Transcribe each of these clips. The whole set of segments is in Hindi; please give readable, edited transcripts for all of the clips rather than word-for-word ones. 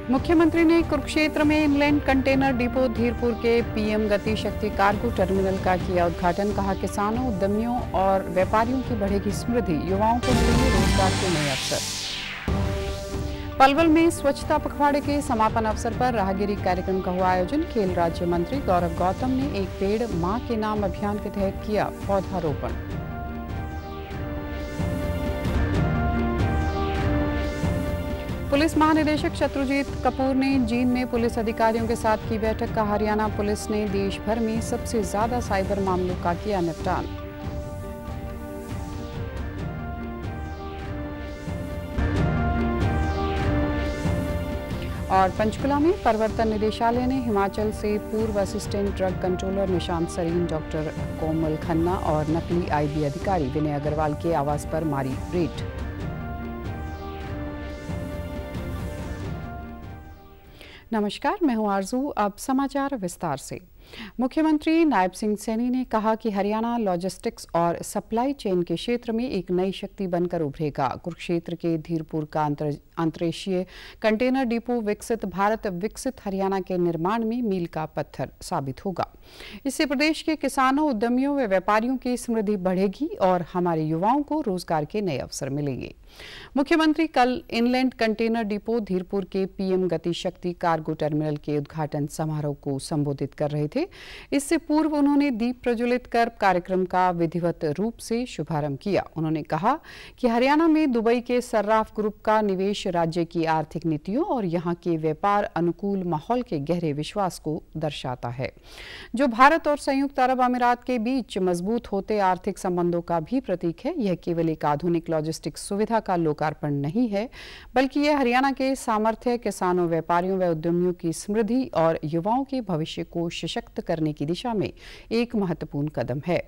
मुख्यमंत्री ने कुरुक्षेत्र में इनलैंड कंटेनर डिपो धीरपुर के पीएम गति शक्ति कार्गो टर्मिनल का किया उद्घाटन। कहा, किसानों, उद्यमियों और व्यापारियों की बढ़ेगी समृद्धि, युवाओं को मिलेंगे रोजगार के नए अवसर। पलवल में स्वच्छता पखवाड़े के समापन अवसर पर राहगिरी कार्यक्रम का हुआ आयोजन। खेल राज्य मंत्री गौरव गौतम ने एक पेड़ मां के नाम अभियान के तहत किया पौधारोपण। पुलिस महानिदेशक शत्रुजीत कपूर ने जींद में पुलिस अधिकारियों के साथ की बैठक। का हरियाणा पुलिस ने देश भर में सबसे ज्यादा साइबर मामलों का किया निपटान। और पंचकुला में प्रवर्तन निदेशालय ने हिमाचल से पूर्व assistant drug controller Nishant Sareen, doctor Komal Khanna और नकली आईबी अधिकारी विनय अग्रवाल के आवास पर मारी रेड। नमस्कार, मैं हूं आरजू। अब समाचार विस्तार से। मुख्यमंत्री नायब सिंह सैनी ने कहा कि हरियाणा लॉजिस्टिक्स और सप्लाई चेन के क्षेत्र में एक नई शक्ति बनकर उभरेगा। कुरुक्षेत्र के धीरपुर का अंतर्देशीय कंटेनर डिपो विकसित भारत विकसित हरियाणा के निर्माण में मील का पत्थर साबित होगा। इससे प्रदेश के किसानों, उद्यमियों व व्यापारियों की समृद्धि बढ़ेगी और हमारे युवाओं को रोजगार के नए अवसर मिलेंगे। मुख्यमंत्री कल इनलैंड कंटेनर डिपो धीरपुर के पीएम गति शक्ति कार्गो टर्मिनल के उद्घाटन समारोह को संबोधित कर रहे थे। इससे पूर्व उन्होंने दीप प्रज्वलित कर कार्यक्रम का विधिवत रूप से शुभारंभ किया। उन्होंने कहा कि हरियाणा में दुबई के सर्राफ ग्रुप का निवेश राज्य की आर्थिक नीतियों और यहां के व्यापार अनुकूल माहौल के गहरे विश्वास को दर्शाता है, जो भारत और संयुक्त अरब अमीरात के बीच मजबूत होते आर्थिक संबंधों का भी प्रतीक है। यह केवल एक आधुनिक लॉजिस्टिक सुविधा का लोकार्पण नहीं है, बल्कि यह हरियाणा के सामर्थ्य, किसानों, व्यापारियों व उद्यमियों की समृद्धि और युवाओं के भविष्य को सशक्त करने की दिशा में एक महत्वपूर्ण कदम है।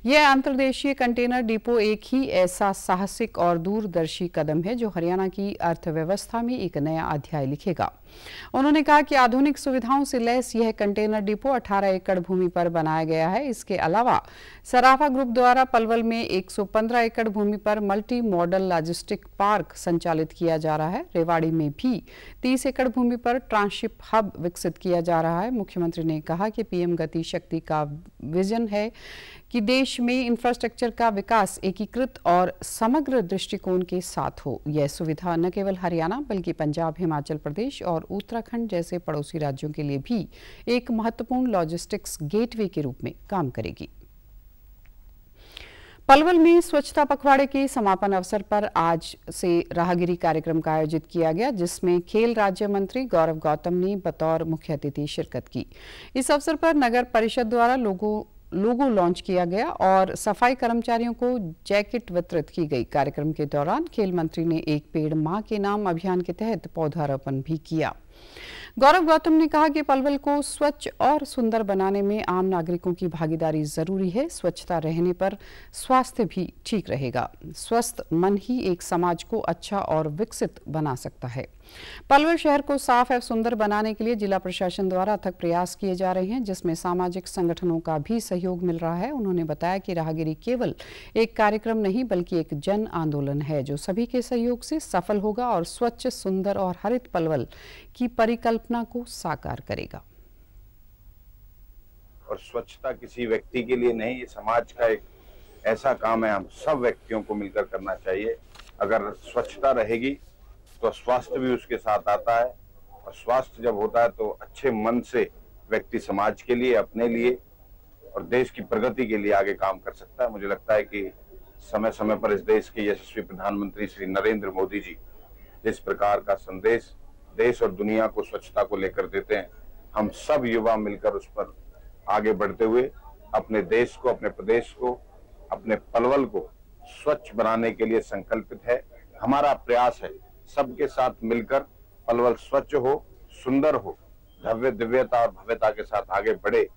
यह अंतर्देशीय कंटेनर डिपो एक ही ऐसा साहसिक और दूरदर्शी कदम है जो हरियाणा की अर्थव्यवस्था में एक नया अध्याय लिखेगा। उन्होंने कहा कि आधुनिक सुविधाओं से लैस यह कंटेनर डिपो 18 एकड़ भूमि पर बनाया गया है। इसके अलावा सराफा ग्रुप द्वारा पलवल में 115 एकड़ भूमि पर मल्टी मॉडल लॉजिस्टिक पार्क संचालित किया जा रहा है। रेवाड़ी में भी 30 एकड़ भूमि पर ट्रांसशिप हब विकसित किया जा रहा है। मुख्यमंत्री ने कहा कि पीएम गति शक्ति का विजन है कि देश में इंफ्रास्ट्रक्चर का विकास एकीकृत और समग्र दृष्टिकोण के साथ हो। यह सुविधा न केवल हरियाणा बल्कि पंजाब, हिमाचल प्रदेश और उत्तराखंड जैसे पड़ोसी राज्यों के लिए भी एक महत्वपूर्ण लॉजिस्टिक्स गेटवे के रूप में काम करेगी। पलवल में स्वच्छता पखवाड़े के समापन अवसर पर आज से राहगिरी कार्यक्रम का आयोजित किया गया, जिसमें खेल राज्य मंत्री गौरव गौतम ने बतौर मुख्य अतिथि शिरकत की। इस अवसर पर नगर परिषद द्वारा लोगो लॉन्च किया गया और सफाई कर्मचारियों को जैकेट वितरित की गई। कार्यक्रम के दौरान खेल मंत्री ने एक पेड़ मां के नाम अभियान के तहत पौधारोपण भी किया। गौरव गौतम ने कहा कि पलवल को स्वच्छ और सुंदर बनाने में आम नागरिकों की भागीदारी जरूरी है। स्वच्छता रहने पर स्वास्थ्य भी ठीक रहेगा। स्वस्थ मन ही एक समाज को अच्छा और विकसित बना सकता है। पलवल शहर को साफ और सुंदर बनाने के लिए जिला प्रशासन द्वारा अथक प्रयास किए जा रहे हैं, जिसमें सामाजिक संगठनों का भी सहयोग मिल रहा है। उन्होंने बताया कि राहगिरी केवल एक कार्यक्रम नहीं बल्कि एक जन आंदोलन है जो सभी के सहयोग से सफल होगा और स्वच्छ, सुंदर और हरित पलवल की परिकल्पना को साकार करेगा। और स्वच्छता किसी व्यक्ति के लिए नहीं, ये समाज का एक ऐसा काम है, हम सब व्यक्तियों को मिलकर करना चाहिए। अगर स्वच्छता रहेगी तो स्वास्थ्य भी उसके साथ आता है, और स्वास्थ्य जब होता है तो अच्छे मन से व्यक्ति समाज के लिए, अपने लिए और देश की प्रगति के लिए आगे काम कर सकता है। मुझे लगता है कि समय समय पर इस देश के यशस्वी प्रधानमंत्री श्री नरेंद्र मोदी जी जिस प्रकार का संदेश देश और दुनिया को स्वच्छता को लेकर देते हैं, हम सब युवा मिलकर उस पर आगे बढ़ते हुए अपने देश को, अपने प्रदेश को, अपने पलवल को स्वच्छ बनाने के लिए संकल्पित है। हमारा प्रयास है सबके साथ मिलकर पलवल स्वच्छ हो, सुंदर हो, भव्य दिव्यता और भव्यता के साथ आगे बढ़े।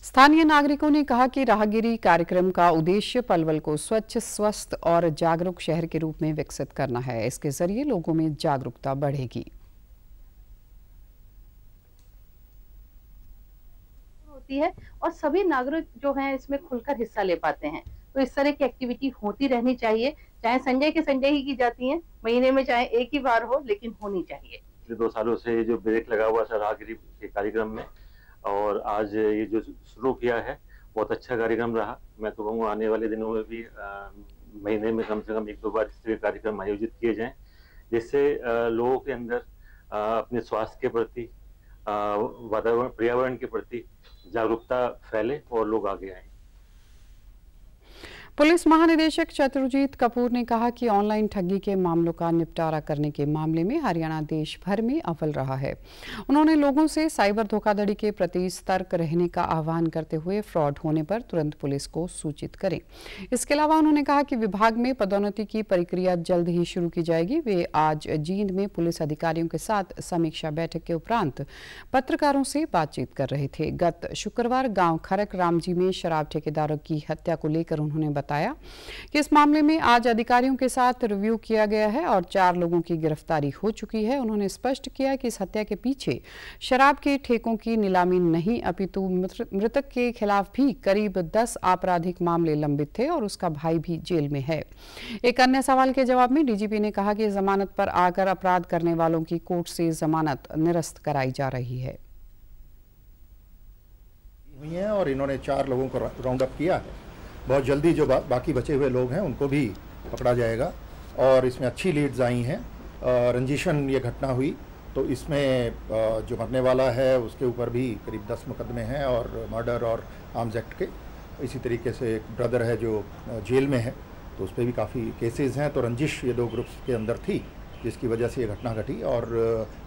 स्थानीय नागरिकों ने कहा कि राहगिरी कार्यक्रम का उद्देश्य पलवल को स्वच्छ, स्वस्थ और जागरूक शहर के रूप में विकसित करना है। इसके जरिए लोगों में जागरूकता बढ़ेगी। होती है और सभी नागरिक जो हैं इसमें खुलकर हिस्सा ले पाते हैं। तो इस तरह की एक्टिविटी होती रहनी चाहिए, चाहे संडे के संडे ही की जाती है, महीने में चाहे एक ही बार हो, लेकिन होनी चाहिए। पिछले 2 सालों से जो ब्रेक लगा हुआ था राहगिरी के कार्यक्रम में, और आज ये जो शुरू किया है, बहुत अच्छा कार्यक्रम रहा। मैं तो कहूँगा आने वाले दिनों में भी महीने में कम से कम 1-2 बार इस तरह के कार्यक्रम आयोजित किए जाएं, जिससे लोगों के अंदर अपने स्वास्थ्य के प्रति, वातावरण पर्यावरण के प्रति जागरूकता फैले और लोग आगे आए। पुलिस महानिदेशक शत्रुजीत कपूर ने कहा कि ऑनलाइन ठगी के मामलों का निपटारा करने के मामले में हरियाणा देश भर में अव्वल रहा है। उन्होंने लोगों से साइबर धोखाधड़ी के प्रति सतर्क रहने का आह्वान करते हुए फ्रॉड होने पर तुरंत पुलिस को सूचित करें। इसके अलावा उन्होंने कहा कि विभाग में पदोन्नति की प्रक्रिया जल्द ही शुरू की जाएगी। वे आज जींद में पुलिस अधिकारियों के साथ समीक्षा बैठक के उपरांत पत्रकारों से बातचीत कर रहे थे। गत शुक्रवार गाँव खरक रामजी में शराब ठेकेदारों की हत्या को लेकर उन्होंने बताया कि इस मामले में आज अधिकारियों के साथ रिव्यू किया गया है और 4 लोगों की गिरफ्तारी हो चुकी है। उन्होंने स्पष्ट किया कि इस हत्या के पीछे शराब के ठेकों की नीलामी नहीं, अपितु मृतक के खिलाफ भी करीब 10 आपराधिक मामले लंबित थे और उसका भाई भी जेल में है। एक अन्य सवाल के जवाब में डीजीपी ने कहा कि जमानत पर आकर अपराध करने वालों की कोर्ट से जमानत निरस्त कराई जा रही है। और इन्होंने 4 लोगों को राउंड अप किया है। बहुत जल्दी जो बाकी बचे हुए लोग हैं उनको भी पकड़ा जाएगा और इसमें अच्छी लीड्स आई हैं। रंजिशन ये घटना हुई तो इसमें जो मरने वाला है उसके ऊपर भी करीब 10 मुकदमे हैं और मर्डर और आर्म्स एक्ट के। इसी तरीके से एक ब्रदर है जो जेल में है तो उस पर भी काफ़ी केसेस हैं। तो रंजिश ये 2 ग्रुप्स के अंदर थी जिसकी वजह से ये घटना घटी और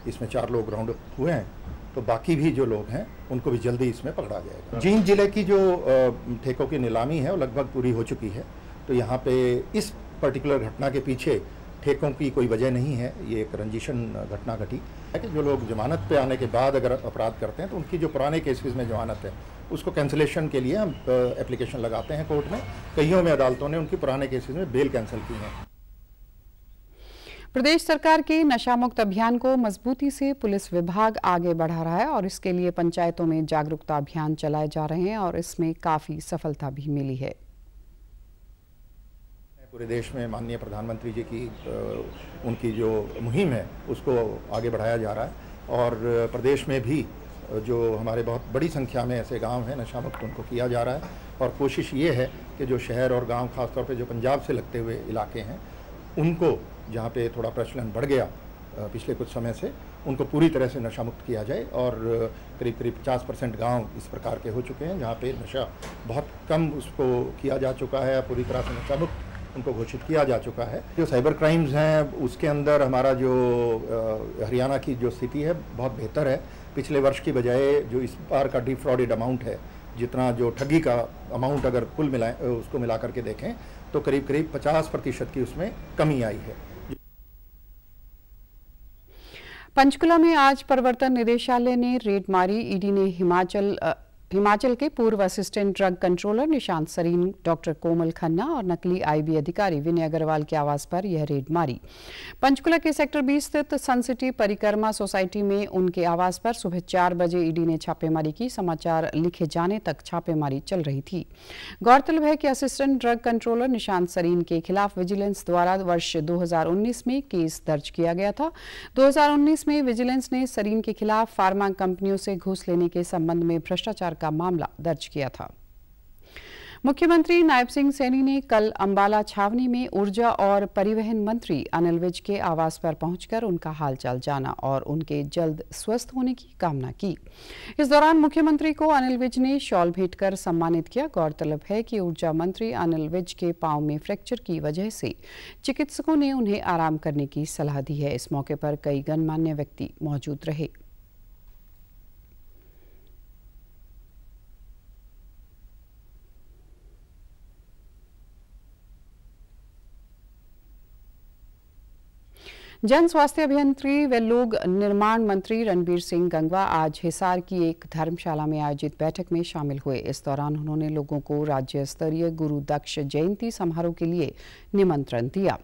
इसमें 4 लोग राउंड अप हुए हैं। तो बाकी भी जो लोग हैं उनको भी जल्दी इसमें पकड़ा जाएगा। जींद जिले की जो ठेकों की नीलामी है वो लगभग पूरी हो चुकी है। तो यहाँ पे इस पर्टिकुलर घटना के पीछे ठेकों की कोई वजह नहीं है, ये एक रंजिशन घटना घटी है कि जो लोग जमानत पे आने के बाद अगर अपराध करते हैं तो उनकी जो पुराने केसेस में जमानत है उसको कैंसिलेशन के लिए हम एप्लीकेशन लगाते हैं कोर्ट में। कईयों में अदालतों ने उनकी पुराने केसेस में बेल कैंसिल की है। प्रदेश सरकार के नशा मुक्त अभियान को मजबूती से पुलिस विभाग आगे बढ़ा रहा है और इसके लिए पंचायतों में जागरूकता अभियान चलाए जा रहे हैं और इसमें काफी सफलता भी मिली है। पूरे देश में माननीय प्रधानमंत्री जी की उनकी जो मुहिम है उसको आगे बढ़ाया जा रहा है और प्रदेश में भी जो हमारे बहुत बड़ी संख्या में ऐसे गांव हैं नशा मुक्त उनको किया जा रहा है। और कोशिश ये है कि जो शहर और गांव खासतौर पे जो पंजाब से लगते हुए इलाके हैं उनको जहाँ पे थोड़ा प्रचलन बढ़ गया पिछले कुछ समय से, उनको पूरी तरह से नशा मुक्त किया जाए। और करीब 50% गांव इस प्रकार के हो चुके हैं जहाँ पे नशा बहुत कम उसको किया जा चुका है, पूरी तरह से नशा मुक्त उनको घोषित किया जा चुका है। जो साइबर क्राइम्स हैं उसके अंदर हमारा जो हरियाणा की जो स्थिति है बहुत बेहतर है। पिछले वर्ष की बजाय जो इस बार का डिफ्रॉडेड अमाउंट है, जितना जो ठगी का अमाउंट अगर कुल उसको मिला करके देखें तो करीब 50% की उसमें कमी आई है। पंचकुला में आज प्रवर्तन निदेशालय ने रेड मारी। ईडी ने हिमाचल के पूर्व assistant drug controller Nishant Sareen, doctor Komal Khanna और नकली आईबी अधिकारी विनय अग्रवाल के आवास पर यह रेड मारी। पंचकुला के सेक्टर 20 स्थित सन सिटी परिक्रमा सोसाइटी में उनके आवास पर सुबह 4 बजे ईडी ने छापेमारी की। समाचार लिखे जाने तक छापेमारी चल रही थी। गौरतलब है कि assistant drug controller Nishant Sareen के खिलाफ विजिलेंस द्वारा वर्ष 2019 में केस दर्ज किया गया था। 2019 में विजिलेंस ने सरीन के खिलाफ फार्मा कंपनियों से घूस लेने के संबंध में भ्रष्टाचार का मामला दर्ज किया था। मुख्यमंत्री नायब सिंह सैनी ने कल अंबाला छावनी में ऊर्जा और परिवहन मंत्री अनिल विज के आवास पर पहुंचकर उनका हालचाल जाना और उनके जल्द स्वस्थ होने की कामना की। इस दौरान मुख्यमंत्री को अनिल विज ने शॉल भेंट कर सम्मानित किया। गौरतलब है कि ऊर्जा मंत्री अनिल विज के पांव में फ्रैक्चर की वजह से चिकित्सकों ने उन्हें आराम करने की सलाह दी है। इस मौके पर कई गणमान्य व्यक्ति मौजूद रहे। जन स्वास्थ्य अभियंत्री व लोक निर्माण मंत्री रणबीर सिंह गंगवा आज हिसार की एक धर्मशाला में आयोजित बैठक में शामिल हुए। इस दौरान उन्होंने लोगों को राज्य स्तरीय गुरु दक्ष जयंती समारोह के लिए निमंत्रण दिया।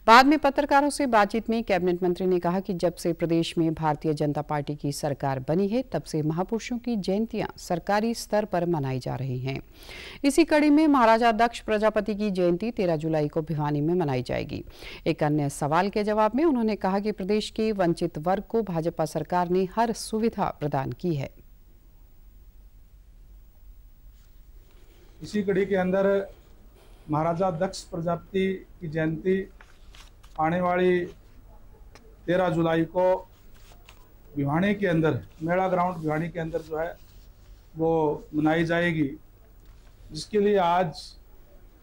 बाद में पत्रकारों से बातचीत में कैबिनेट मंत्री ने कहा कि जब से प्रदेश में भारतीय जनता पार्टी की सरकार बनी है तब से महापुरुषों की जयंतियां सरकारी स्तर पर मनाई जा रही हैं। इसी कड़ी में महाराजा दक्ष प्रजापति की जयंती 13 जुलाई को भिवानी में मनाई जाएगी। एक अन्य सवाल के जवाब में उन्होंने कहा कि प्रदेश के वंचित वर्ग को भाजपा सरकार ने हर सुविधा प्रदान की है। इसी कड़ी के अंदर महाराजा दक्ष प्रजापति की जयंती आने वाली 13 जुलाई को भिवानी के अंदर, मेला ग्राउंड भिवानी के अंदर जो है वो मनाई जाएगी, जिसके लिए आज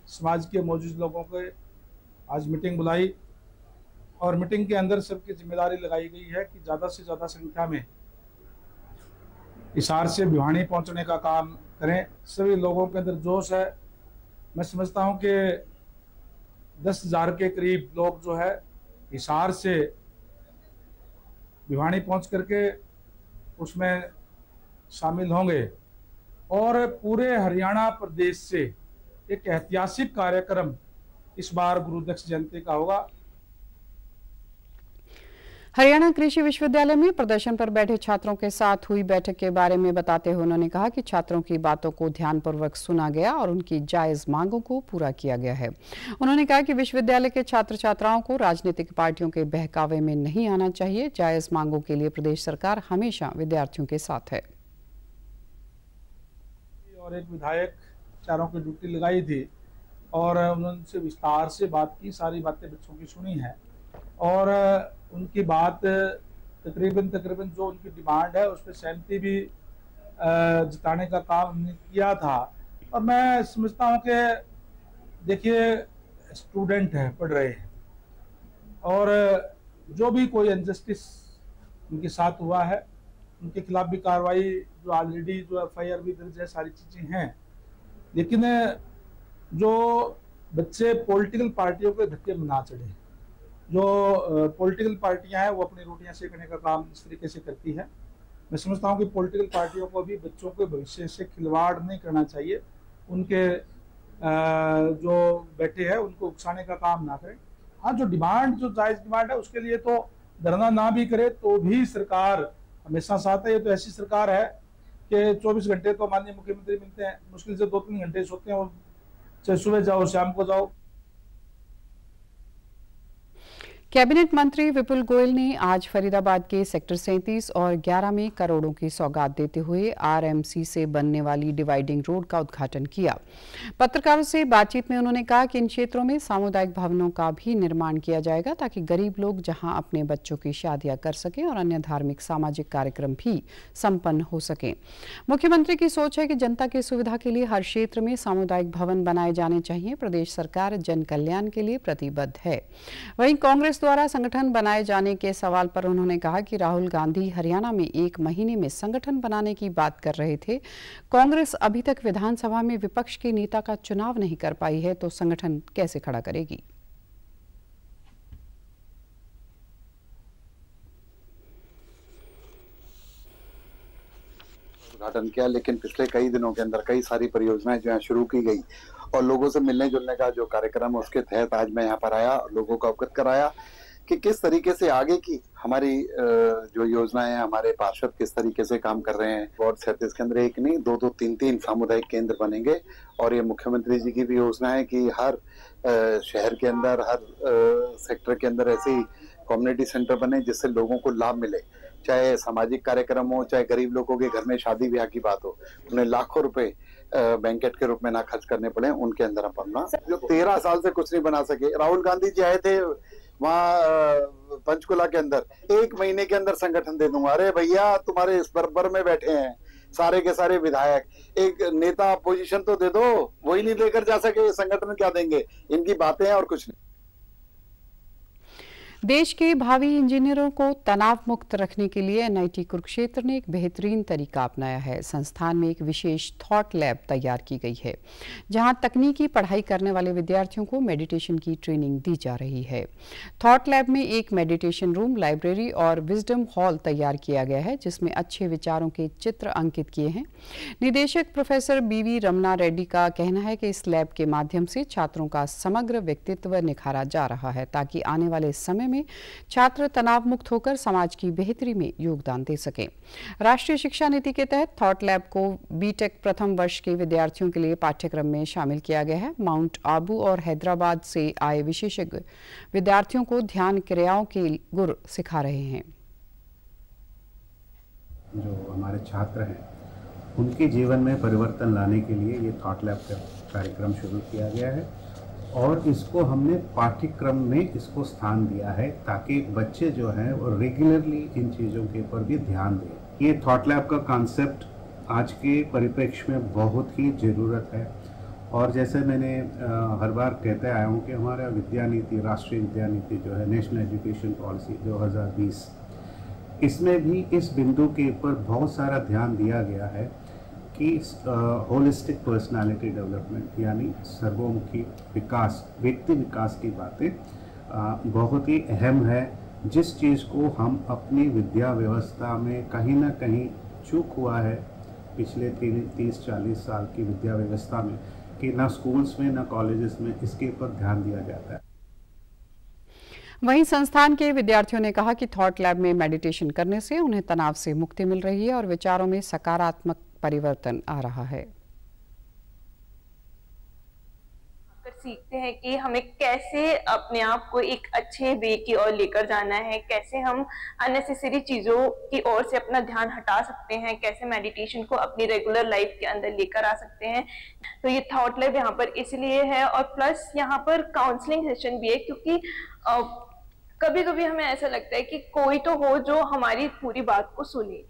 समाज के मौजूद लोगों को आज मीटिंग बुलाई और मीटिंग के अंदर सबकी जिम्मेदारी लगाई गई है कि ज़्यादा से ज़्यादा संख्या में हिसार से भिवानी पहुंचने का काम करें। सभी लोगों के अंदर जोश है। मैं समझता हूं कि 10,000 के करीब लोग जो है हिसार से भिवानी पहुंच करके उसमें शामिल होंगे और पूरे हरियाणा प्रदेश से एक ऐतिहासिक कार्यक्रम इस बार गुरु दक्ष जयंती का होगा। हरियाणा कृषि विश्वविद्यालय में प्रदर्शन पर बैठे छात्रों के साथ हुई बैठक के बारे में बताते हुए उन्होंने कहा कि छात्रों की बातों को ध्यानपूर्वक सुना गया और उनकी जायज मांगों को पूरा किया गया है। उन्होंने कहा कि विश्वविद्यालय के छात्र छात्राओं को राजनीतिक पार्टियों के बहकावे में नहीं आना चाहिए। जायज मांगों के लिए प्रदेश सरकार हमेशा विद्यार्थियों के साथ है। और एक विधायक चारों की ड्यूटी लगाई थी और उनसे विस्तार से बात की, सारी बातें बच्चों की सुनी है और उनकी बात तकरीबन जो उनकी डिमांड है उस पर सहमति भी जताने का काम हमने किया था। और मैं समझता हूँ कि देखिए स्टूडेंट है, पढ़ रहे हैं और जो भी कोई इनजस्टिस उनके साथ हुआ है उनके खिलाफ भी कार्रवाई, जो ऑलरेडी जो FIR भी दर्ज है, सारी चीज़ें हैं। लेकिन जो बच्चे पॉलिटिकल पार्टियों के धक्के में ना चढ़े, जो पॉलिटिकल पार्टियां हैं वो अपनी रोटियां सेकने का काम इस तरीके से करती है। मैं समझता हूं कि पॉलिटिकल पार्टियों को भी बच्चों के भविष्य से खिलवाड़ नहीं करना चाहिए। उनके जो बेटे हैं उनको उकसाने का काम ना करें। हाँ, जो डिमांड, जो जायज़ डिमांड है उसके लिए तो धरना ना भी करे तो भी सरकार हमेशा साथ है। ये तो ऐसी सरकार है कि 24 घंटे तो माननीय मुख्यमंत्री मिलते हैं, मुश्किल से 2-3 घंटे सोते हैं और चाहे सुबह जाओ शाम को जाओ। कैबिनेट मंत्री विपुल गोयल ने आज फरीदाबाद के सेक्टर 37 और 11 में करोड़ों की सौगात देते हुए RMC से बनने वाली डिवाइडिंग रोड का उद्घाटन किया। पत्रकारों से बातचीत में उन्होंने कहा कि इन क्षेत्रों में सामुदायिक भवनों का भी निर्माण किया जाएगा ताकि गरीब लोग जहां अपने बच्चों की शादियां कर सकें और अन्य धार्मिक सामाजिक कार्यक्रम भी संपन्न हो सकें। मुख्यमंत्री की सोच है कि जनता की सुविधा के लिए हर क्षेत्र में सामुदायिक भवन बनाए जाने चाहिए। प्रदेश सरकार जन कल्याण के लिए प्रतिबद्ध है। वहीं कांग्रेस द्वारा संगठन बनाए जाने के सवाल पर उन्होंने कहा कि राहुल गांधी हरियाणा में 1 महीने में संगठन बनाने की बात कर रहे थे। कांग्रेस अभी तक विधानसभा में विपक्ष के नेता का चुनाव नहीं कर पाई है तो संगठन कैसे खड़ा करेगी। उद्घाटन किया, लेकिन पिछले कई दिनों के अंदर कई सारी परियोजनाएं जो है शुरू की गई और लोगों से मिलने जुलने का जो कार्यक्रम है उसके तहत आज मैं यहाँ पर आया और लोगों को अवगत कराया कि किस तरीके से आगे की हमारी जो योजनाएं हैं, हमारे पार्षद किस तरीके से काम कर रहे हैं। वार्ड 37 के अंदर 1 नहीं 2-2 3-3 सामुदायिक केंद्र बनेंगे और ये मुख्यमंत्री जी की भी योजना है कि हर शहर के अंदर, हर सेक्टर के अंदर ऐसे कम्युनिटी सेंटर बने जिससे लोगों को लाभ मिले। चाहे सामाजिक कार्यक्रम हो, चाहे गरीब लोगों के घर में शादी ब्याह की बात हो, उन्हें लाखों रुपए बैंकेट के रूप में ना खर्च करने पड़े, उनके अंदर हम अपना जो 13 साल से कुछ नहीं बना सके। राहुल गांधी जी आए थे वहाँ पंचकुला के अंदर, 1 महीने के अंदर संगठन दे दूंगा। अरे भैया, तुम्हारे इस बरबर में बैठे हैं सारे के सारे विधायक, एक नेता पोजीशन तो दे दो, वही नहीं लेकर जा सके, संगठन क्या देंगे? इनकी बातें हैं और कुछ नहीं। देश के भावी इंजीनियरों को तनाव मुक्त रखने के लिए एनआईटी कुरुक्षेत्र ने एक बेहतरीन तरीका अपनाया है। संस्थान में एक विशेष थॉट लैब तैयार की गई है, जहां तकनीकी पढ़ाई करने वाले विद्यार्थियों को मेडिटेशन की ट्रेनिंग दी जा रही है। थॉट लैब में एक मेडिटेशन रूम, लाइब्रेरी और विजडम हॉल तैयार किया गया है, जिसमें अच्छे विचारों के चित्र अंकित किए हैं। निदेशक प्रोफेसर बीवी रमना रेड्डी का कहना है कि इस लैब के माध्यम से छात्रों का समग्र व्यक्तित्व निखारा जा रहा है, ताकि आने वाले समय में छात्र तनाव मुक्त होकर समाज की बेहतरी में योगदान दे सकें। राष्ट्रीय शिक्षा नीति के तहत थॉट लैब को बीटेक प्रथम वर्ष के विद्यार्थियों के लिए पाठ्यक्रम में शामिल किया गया है। माउंट आबू और हैदराबाद से आए विशेषज्ञ विद्यार्थियों को ध्यान क्रियाओं के गुर सिखा रहे हैं। जो हमारे छात्र हैं उनके जीवन में परिवर्तन लाने के लिए ये थॉट लैब का कार्यक्रम शुरू किया गया है और इसको हमने पाठ्यक्रम में इसको स्थान दिया है, ताकि बच्चे जो हैं वो रेगुलरली इन चीज़ों के ऊपर भी ध्यान दें। ये थॉट लैब का कॉन्सेप्ट आज के परिप्रेक्ष्य में बहुत ही ज़रूरत है और जैसे मैंने हर बार कहते आया हूँ कि हमारा विद्या नीति, राष्ट्रीय विद्या नीति जो है, नेशनल एजुकेशन पॉलिसी 2020, इसमें भी इस बिंदु के ऊपर बहुत सारा ध्यान दिया गया है कि होलिस्टिक पर्सनालिटी डेवलपमेंट यानी सर्वोमुखी विकास, व्यक्ति विकास की बातें बहुत ही अहम है। जिस चीज़ को हम अपनी विद्या व्यवस्था में कहीं ना कहीं चूक हुआ है पिछले 30-40 साल की विद्या व्यवस्था में, कि ना स्कूल्स में ना कॉलेजेस में इसके ऊपर ध्यान दिया जाता है। वहीं संस्थान के विद्यार्थियों ने कहा कि थॉट लैब में मेडिटेशन करने से उन्हें तनाव से मुक्ति मिल रही है और विचारों में सकारात्मक परिवर्तन आ रहा है। सीखते हैं कि हमें कैसे अपने आप को एक अच्छे वे की ओर लेकर जाना है, कैसे हम अननेसेसरी चीजों की ओर से अपना ध्यान हटा सकते हैं, कैसे मेडिटेशन को अपनी रेगुलर लाइफ के अंदर लेकर आ सकते हैं। तो ये थॉट लैब यहाँ पर इसलिए है और प्लस यहाँ पर काउंसलिंग सेशन भी है, क्योंकि कभी कभी हमें ऐसा लगता है कि कोई तो हो जो हमारी पूरी बात को सुने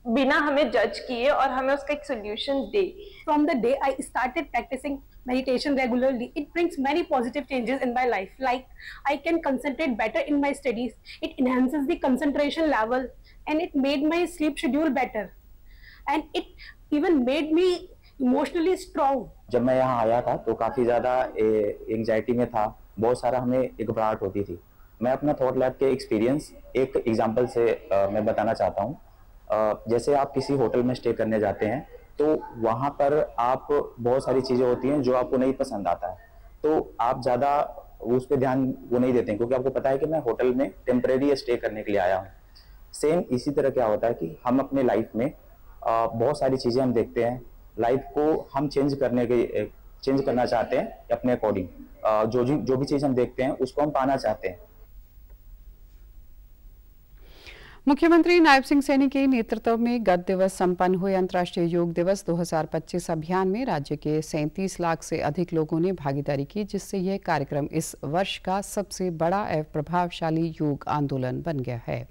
बिना हमें जज किए और हमें उसका एक solution they. From the day I started practicing meditation regularly, it brings many positive changes in my life. Like I can concentrate better in my studies, it enhances the concentration level, and it made my sleep schedule better, and it even made me emotionally strong. जब मैं यहाँ आया था तो काफ़ी ज़्यादा एंजाइटी में था, बहुत सारा हमें घबराहट होती थी। मैं अपना थॉट लैब के एक्सपीरियंस एक एग्जांपल से मैं बताना चाहता हूँ। जैसे आप किसी होटल में स्टे करने जाते हैं तो वहाँ पर आप बहुत सारी चीज़ें होती हैं जो आपको नहीं पसंद आता है, तो आप ज़्यादा उस पर ध्यान वो नहीं देते हैं, क्योंकि आपको पता है कि मैं होटल में टेम्परेरी स्टे करने के लिए आया हूँ। सेम इसी तरह क्या होता है कि हम अपने लाइफ में बहुत सारी चीज़ें हम देखते हैं, लाइफ को हम चेंज करना चाहते हैं अपने अकॉर्डिंग। जो भी चीज़ हम देखते हैं उसको हम पाना चाहते हैं। मुख्यमंत्री नायब सिंह सैनी के नेतृत्व में गत दिवस संपन्न हुए अंतर्राष्ट्रीय योग दिवस 2025 अभियान में राज्य के 37 लाख से अधिक लोगों ने भागीदारी की, जिससे यह कार्यक्रम इस वर्ष का सबसे बड़ा एवं प्रभावशाली योग आंदोलन बन गया है।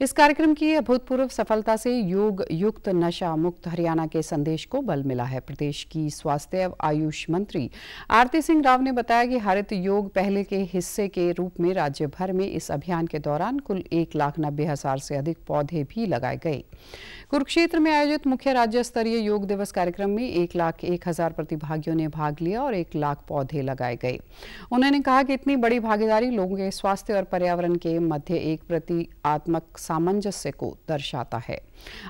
इस कार्यक्रम की अभूतपूर्व सफलता से योग युक्त नशा मुक्त हरियाणा के संदेश को बल मिला है। प्रदेश की स्वास्थ्य एवं आयुष मंत्री आरती सिंह राव ने बताया कि हरित योग पहले के हिस्से के रूप में राज्य भर में इस अभियान के दौरान कुल 1,90,000 से अधिक पौधे भी लगाए गए। कुरुक्षेत्र में आयोजित मुख्य राज्य स्तरीय योग दिवस कार्यक्रम में 1,01,000 प्रतिभागियों ने भाग लिया और 1 लाख पौधे लगाए गए। उन्होंने कहा कि इतनी बड़ी भागीदारी लोगों के स्वास्थ्य और पर्यावरण के मध्य एक प्रतीकात्मक सामंजस्य को दर्शाता है।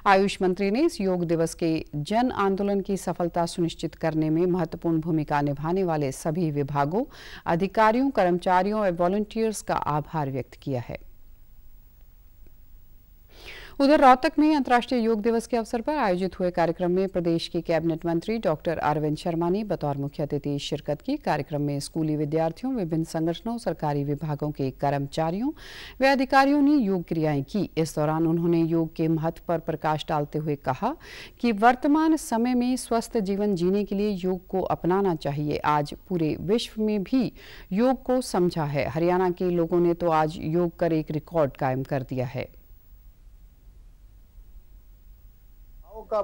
आयुष मंत्री ने इस योग दिवस के जन आंदोलन की सफलता सुनिश्चित करने में महत्वपूर्ण भूमिका निभाने वाले सभी विभागों, अधिकारियों, कर्मचारियों और वॉलंटियर्स का आभार व्यक्त किया है। उधर रोहतक में अंतर्राष्ट्रीय योग दिवस के अवसर पर आयोजित हुए कार्यक्रम में प्रदेश के कैबिनेट मंत्री डॉक्टर अरविंद शर्मा ने बतौर मुख्य अतिथि शिरकत की। कार्यक्रम में स्कूली विद्यार्थियों, विभिन्न संगठनों, सरकारी विभागों के कर्मचारियों व अधिकारियों ने योग क्रियाएं की। इस दौरान उन्होंने योग के महत्व पर प्रकाश डालते हुए कहा कि वर्तमान समय में स्वस्थ जीवन जीने के लिए योग को अपनाना चाहिए। आज पूरे विश्व में भी योग को समझा है। हरियाणा के लोगों ने तो आज योग कर एक रिकॉर्ड कायम कर दिया है। का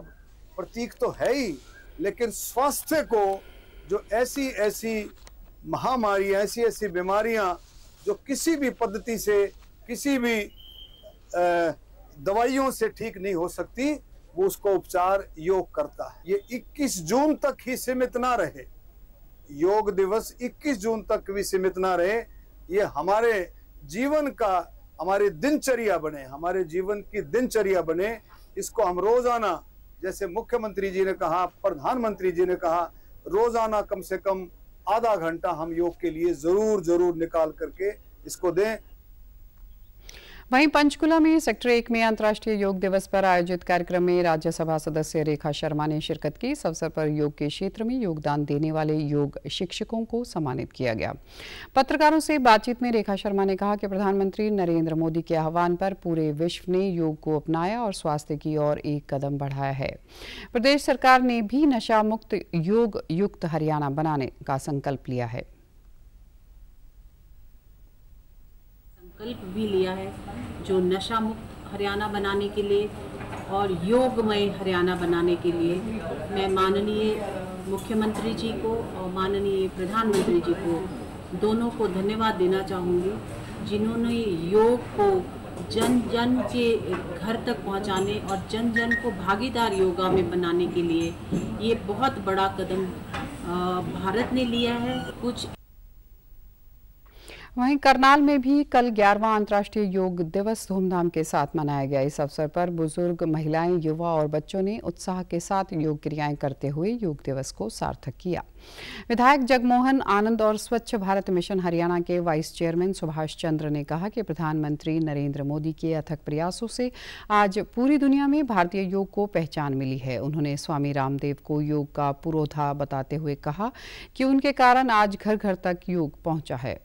प्रतीक तो है ही, लेकिन स्वास्थ्य को जो ऐसी महामारी, ऐसी बीमारियां जो किसी भी पद्धति से, किसी भी दवाइयों से ठीक नहीं हो सकती, वो उसको उपचार योग करता है। ये 21 जून तक ही सीमित ना रहे, योग दिवस 21 जून तक भी सीमित ना रहे, ये हमारे जीवन का, हमारी दिनचर्या बने, हमारे जीवन की दिनचर्या बने। इसको हम रोजाना, जैसे मुख्यमंत्री जी ने कहा, प्रधानमंत्री जी ने कहा, रोजाना कम से कम आधा घंटा हम योग के लिए जरूर निकाल करके इसको दें। वहीं पंचकुला में सेक्टर 1 में अंतर्राष्ट्रीय योग दिवस पर आयोजित कार्यक्रम में राज्यसभा सदस्य रेखा शर्मा ने शिरकत की। इस अवसर पर योग के क्षेत्र में योगदान देने वाले योग शिक्षकों को सम्मानित किया गया। पत्रकारों से बातचीत में रेखा शर्मा ने कहा कि प्रधानमंत्री नरेंद्र मोदी के आह्वान पर पूरे विश्व ने योग को अपनाया और स्वास्थ्य की ओर एक कदम बढ़ाया है। प्रदेश सरकार ने भी नशा मुक्त योग युक्त हरियाणा बनाने का संकल्प लिया है। संकल्प भी लिया है जो नशा मुक्त हरियाणा बनाने के लिए और योगमय हरियाणा बनाने के लिए मैं माननीय मुख्यमंत्री जी को और माननीय प्रधानमंत्री जी को दोनों को धन्यवाद देना चाहूँगी, जिन्होंने योग को जन जन के घर तक पहुँचाने और जन जन को भागीदार योगा में बनाने के लिए ये बहुत बड़ा कदम भारत ने लिया है। कुछ वहीं करनाल में भी कल 11वां अंतर्राष्ट्रीय योग दिवस धूमधाम के साथ मनाया गया। इस अवसर पर बुजुर्ग, महिलाएं, युवा और बच्चों ने उत्साह के साथ योग क्रियाएं करते हुए योग दिवस को सार्थक किया। विधायक जगमोहन आनंद और स्वच्छ भारत मिशन हरियाणा के वाइस चेयरमैन सुभाष चंद्र ने कहा कि प्रधानमंत्री नरेंद्र मोदी के अथक प्रयासों से आज पूरी दुनिया में भारतीय योग को पहचान मिली है। उन्होंने स्वामी रामदेव को योग का पुरोधा बताते हुए कहा कि उनके कारण आज घर घर तक योग पहुंचा है।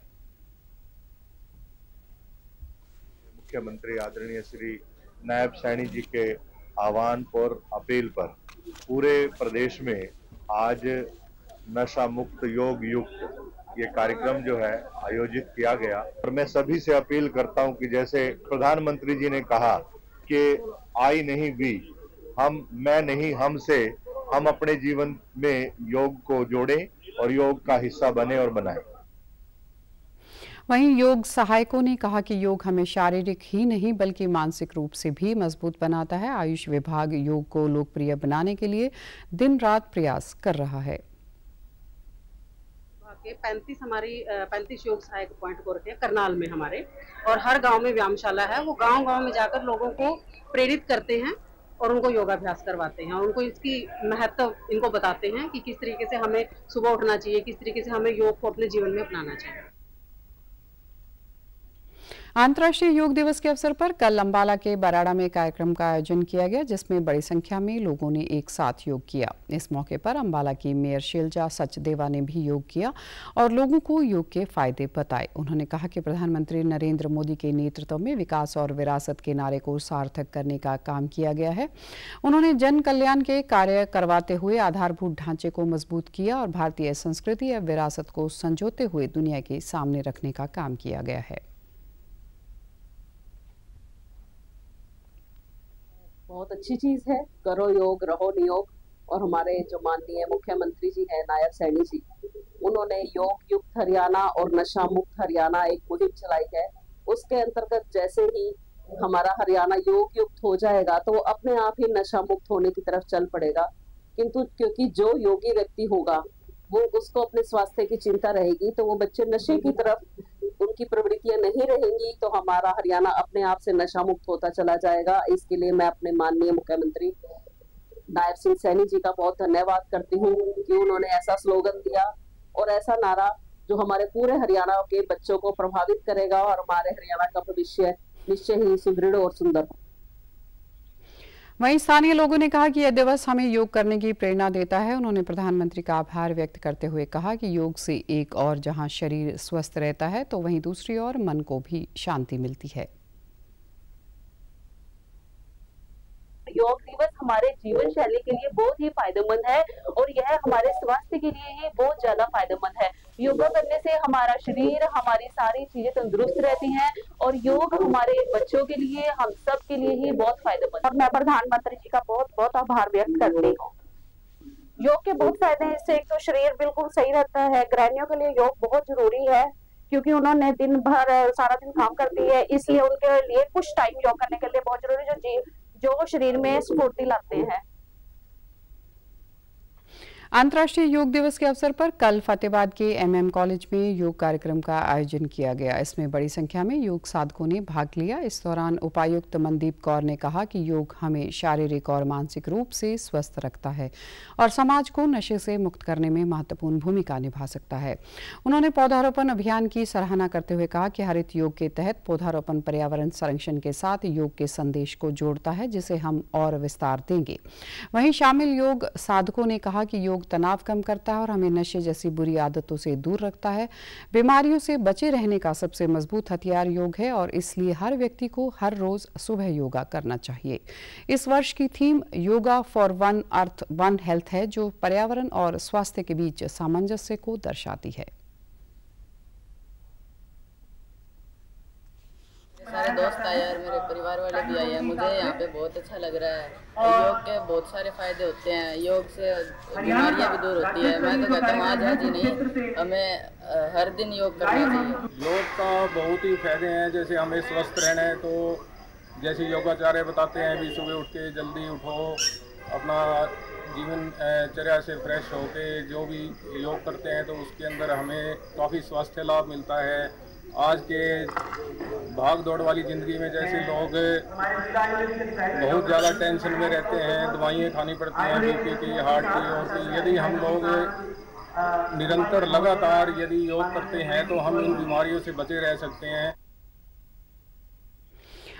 मुख्यमंत्री आदरणीय श्री नायब सैनी जी के आह्वान पर, अपील पर पूरे प्रदेश में आज नशा मुक्त योग युक्त ये कार्यक्रम जो है आयोजित किया गया। और मैं सभी से अपील करता हूं कि जैसे प्रधानमंत्री जी ने कहा कि आई नहीं भी, मैं नहीं, हमसे, हम अपने जीवन में योग को जोड़ें और योग का हिस्सा बने और बनाएं। वहीं योग सहायकों ने कहा कि योग हमें शारीरिक ही नहीं बल्कि मानसिक रूप से भी मजबूत बनाता है। आयुष विभाग योग को लोकप्रिय बनाने के लिए दिन रात प्रयास कर रहा है। 35 योग सहायक पॉइंट कोर्ट है करनाल में हमारे, और हर गांव में व्यायामशाला है। वो गांव-गांव में जाकर लोगों को प्रेरित करते हैं और उनको योगाभ्यास करवाते हैं और उनको इसकी महत्व इनको बताते हैं कि किस तरीके से हमें सुबह उठना चाहिए, किस तरीके से हमें योग को अपने जीवन में अपनाना चाहिए। अंतर्राष्ट्रीय योग दिवस के अवसर पर कल अंबाला के बराड़ा में कार्यक्रम का आयोजन किया गया, जिसमें बड़ी संख्या में लोगों ने एक साथ योग किया। इस मौके पर अंबाला की मेयर शीलजा सचदेवा ने भी योग किया और लोगों को योग के फायदे बताए। उन्होंने कहा कि प्रधानमंत्री नरेंद्र मोदी के नेतृत्व में विकास और विरासत के नारे को सार्थक करने का काम किया गया है। उन्होंने जन कल्याण के कार्य करवाते हुए आधारभूत ढांचे को मजबूत किया और भारतीय संस्कृति या विरासत को संजोते हुए दुनिया के सामने रखने का काम किया गया है। बहुत अच्छी चीज है, करो योग रहो नियोग। और हमारे जो माननीय मुख्यमंत्री जी हैं नायब सैनी जी, उन्होंने योग युक्त हरियाणा और नशा मुक्त हरियाणा एक मुहिम चलाई है। उसके अंतर्गत जैसे ही हमारा हरियाणा योग युक्त हो जाएगा तो वो अपने आप ही नशा मुक्त होने की तरफ चल पड़ेगा। किंतु क्योंकि जो योगी व्यक्ति होगा वो उसको अपने स्वास्थ्य की चिंता रहेगी, तो वो बच्चे नशे की तरफ उनकी प्रवृत्तियां नहीं रहेंगी, तो हमारा हरियाणा अपने आप से नशा मुक्त होता चला जाएगा। इसके लिए मैं अपने माननीय मुख्यमंत्री नायब सिंह सैनी जी का बहुत धन्यवाद करती हूँ कि उन्होंने ऐसा स्लोगन दिया और ऐसा नारा जो हमारे पूरे हरियाणा के बच्चों को प्रभावित करेगा और हमारे हरियाणा का भविष्य निश्चय ही सुदृढ़ और सुंदर हो। वहीं स्थानीय लोगों ने कहा कि यह दिवस हमें योग करने की प्रेरणा देता है। उन्होंने प्रधानमंत्री का आभार व्यक्त करते हुए कहा कि योग से एक और जहां शरीर स्वस्थ रहता है तो वहीं दूसरी ओर मन को भी शांति मिलती है। योग दिवस हमारे जीवन शैली के लिए बहुत ही फायदेमंद है और यह हमारे स्वास्थ्य के लिए ही बहुत ज्यादा फायदेमंद है। योगा करने से हमारा शरीर, हमारी सारी चीजें तंदुरुस्त रहती हैं और योग हमारे बच्चों के लिए, हम सब के लिए ही बहुत फायदेमंद है। और मैं प्रधानमंत्री जी का बहुत बहुत आभार व्यक्त करती हूँ। योग के बहुत फायदे हैं। इससे एक तो शरीर बिल्कुल सही रहता है। गृहिणियों के लिए योग बहुत जरूरी है क्योंकि उन्होंने दिन भर सारा दिन काम करती है, इसलिए उनके लिए कुछ टाइम योग करने के लिए बहुत जरूरी है, जो शरीर में स्फूर्ति लाते हैं। अंतर्राष्ट्रीय योग दिवस के अवसर पर कल फतेहाबाद के MM कॉलेज में योग कार्यक्रम का आयोजन किया गया। इसमें बड़ी संख्या में योग साधकों ने भाग लिया। इस दौरान उपायुक्त मनदीप कौर ने कहा कि योग हमें शारीरिक और मानसिक रूप से स्वस्थ रखता है और समाज को नशे से मुक्त करने में महत्वपूर्ण भूमिका निभा सकता है। उन्होंने पौधारोपण अभियान की सराहना करते हुए कहा कि हरित योग के तहत पौधारोपण पर्यावरण संरक्षण के साथ योग के संदेश को जोड़ता है, जिसे हम और विस्तार देंगे। वहीं शामिल योग साधकों ने कहा कि योग तनाव कम करता है और हमें नशे जैसी बुरी आदतों से दूर रखता है। बीमारियों से बचे रहने का सबसे मजबूत हथियार योग है और इसलिए हर व्यक्ति को हर रोज सुबह योगा करना चाहिए। इस वर्ष की theme yoga for one earth one health है, जो पर्यावरण और स्वास्थ्य के बीच सामंजस्य को दर्शाती है। सारे दोस्त आए और मेरे परिवार वाले भी आए हैं। मुझे यहाँ पे बहुत अच्छा लग रहा है। योग के बहुत सारे फायदे होते हैं, योग से बीमारियाँ भी दूर होती है। मैं तो कहता हूँ आज ही नहीं, हमें हर दिन योग करना चाहिए। योग का बहुत ही फायदे हैं। जैसे हमें स्वस्थ रहना है तो जैसे योगाचार्य बताते हैं भी सुबह उठ के जल्दी उठो, अपना जीवनचर्या से फ्रेश होके जो भी योग करते हैं तो उसके अंदर हमें काफ़ी स्वास्थ्य लाभ मिलता है। आज के भाग दौड़ वाली ज़िंदगी में जैसे लोग बहुत ज़्यादा टेंशन में रहते हैं, दवाइयाँ खानी पड़ती हैं BP की, हार्ट की और की। यदि हम लोग निरंतर लगातार यदि योग करते हैं तो हम इन बीमारियों से बचे रह सकते हैं।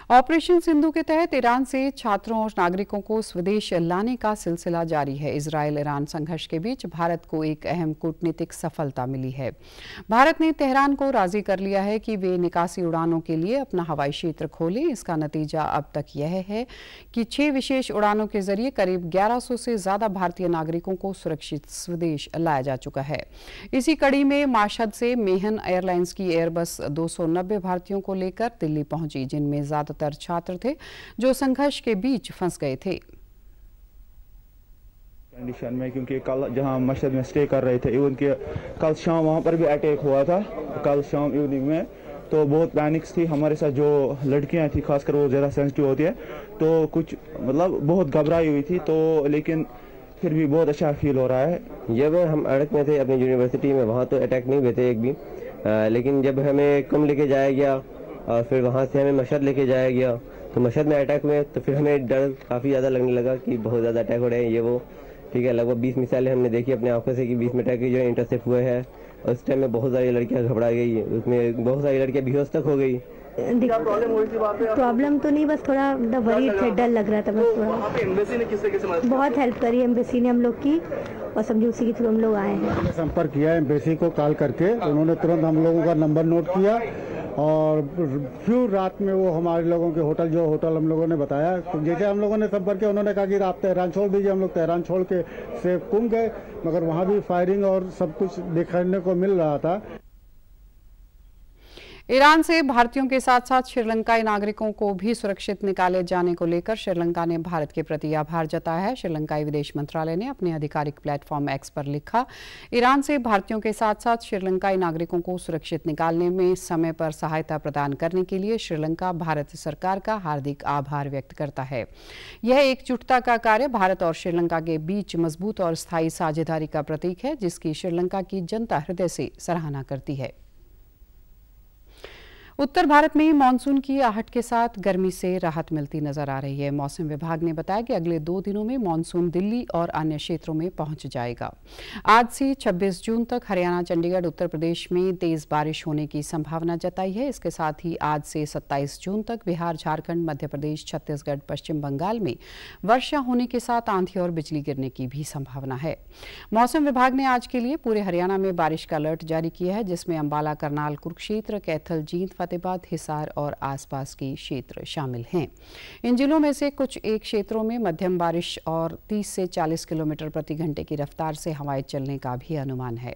ऑपरेशन सिंधु के तहत ईरान से छात्रों और नागरिकों को स्वदेश लाने का सिलसिला जारी है। इजरायल ईरान संघर्ष के बीच भारत को एक अहम कूटनीतिक सफलता मिली है। भारत ने तेहरान को राजी कर लिया है कि वे निकासी उड़ानों के लिए अपना हवाई क्षेत्र खोलें। इसका नतीजा अब तक यह है कि 6 विशेष उड़ानों के जरिए करीब 1100 से ज्यादा भारतीय नागरिकों को सुरक्षित स्वदेश लाया जा चुका है। इसी कड़ी में माशहद से मेहन एयरलाइंस की एयरबस 290 भारतीयों को लेकर दिल्ली पहुंची, जिनमें ज्यादा छात्र थे जो संघर्ष के बीच फंस गए थे। कंडीशन में क्योंकि कल जहां मस्जिद में स्टे कर रहे थे, इवन के कल शाम वहां पर भी अटैक हुआ था। कल शाम इवनिंग में तो बहुत पैनिक्स थी हमारे साथ। जो लड़कियां थी खासकर वो ज़्यादा सेंसिटिव होती है, तो कुछ मतलब बहुत घबराई हुई थी। तो लेकिन फिर भी बहुत अच्छा फील हो रहा है। जब हम अड़क में थे अपनी यूनिवर्सिटी में, वहाँ तो अटैक नहीं हुए थे एक भी, लेकिन जब हमें कम लेके जाया गया और फिर वहाँ से हमें मशहद लेके जाया गया तो मशहद में अटैक में तो फिर हमें डर काफ़ी ज़्यादा लगने लगा कि बहुत ज़्यादा अटैक हो रहे हैं ये वो। ठीक है, लगभग 20 मिसाइलें हमने देखी अपने आंखों से कि 20 अटैक जो है इंटरसेप्ट हुए हैं। उस टाइम में बहुत सारी लड़कियाँ घबरा गई, उसमें बहुत सारी लड़कियाँ बेहोश तक हो गई। प्रॉब्लम तो नहीं, बस थोड़ा वरी थे, डर लग रहा था बस थोड़ा। एम्बेसी ने किससे मदद बहुत हेल्प करी एम्बेसी ने हम लोग की, और समझो उसी के थ्रू हम लोग आए हैं। संपर्क किया एम्बेसी को कॉल करके, उन्होंने तुरंत हम लोगों का नंबर नोट किया और फिर रात में वो हमारे लोगों के होटल हम लोगों ने बताया। तो जैसे हम लोगों ने संपर्क किया, उन्होंने कहा कि आप तेहरान छोड़ दीजिए। हम लोग तेहरान छोड़ के से कुम गए, मगर वहाँ भी फायरिंग और सब कुछ देखने को मिल रहा था। ईरान से भारतीयों के साथ साथ श्रीलंकाई नागरिकों को भी सुरक्षित निकाले जाने को लेकर श्रीलंका ने भारत के प्रति आभार जताया है। श्रीलंकाई विदेश मंत्रालय ने अपने आधिकारिक प्लेटफॉर्म एक्स पर लिखा, ईरान से भारतीयों के साथ साथ श्रीलंकाई नागरिकों को सुरक्षित निकालने में समय पर सहायता प्रदान करने के लिए श्रीलंका भारत सरकार का हार्दिक आभार व्यक्त करता है। यह एकजुटता का कार्य भारत और श्रीलंका के बीच मजबूत और स्थायी साझेदारी का प्रतीक है, जिसकी श्रीलंका की जनता हृदय से सराहना करती है। उत्तर भारत में मानसून की आहट के साथ गर्मी से राहत मिलती नजर आ रही है। मौसम विभाग ने बताया कि अगले 2 दिनों में मानसून दिल्ली और अन्य क्षेत्रों में पहुंच जाएगा। आज से 26 जून तक हरियाणा, चंडीगढ़, उत्तर प्रदेश में तेज बारिश होने की संभावना जताई है। इसके साथ ही आज से 27 जून तक बिहार, झारखंड, मध्य प्रदेश, छत्तीसगढ़, पश्चिम बंगाल में वर्षा होने के साथ आंधी और बिजली गिरने की भी संभावना है। मौसम विभाग ने आज के लिए पूरे हरियाणा में बारिश का अलर्ट जारी किया है, जिसमें अंबाला, करनाल, कुरुक्षेत्र, कैथल, जींद, फतेहाबाद, हिसार और आसपास के क्षेत्र शामिल हैं। इन जिलों में से कुछ एक क्षेत्रों में मध्यम बारिश और 30 से 40 किलोमीटर प्रति घंटे की रफ्तार से हवाएं चलने का भी अनुमान है।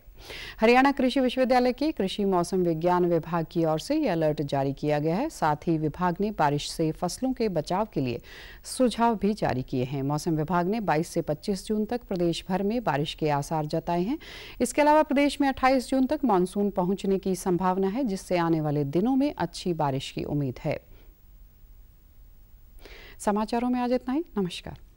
हरियाणा कृषि विश्वविद्यालय के कृषि मौसम विज्ञान विभाग की ओर से यह अलर्ट जारी किया गया है। साथ ही विभाग ने बारिश से फसलों के बचाव के लिए सुझाव भी जारी किए हैं। मौसम विभाग ने 22 से 25 जून तक प्रदेश भर में बारिश के आसार जताए हैं। इसके अलावा प्रदेश में 28 जून तक मानसून पहुंचने की संभावना है, जिससे आने वाले दिनों में अच्छी बारिश की उम्मीद है। समाचारों में आज इतना ही। नमस्कार।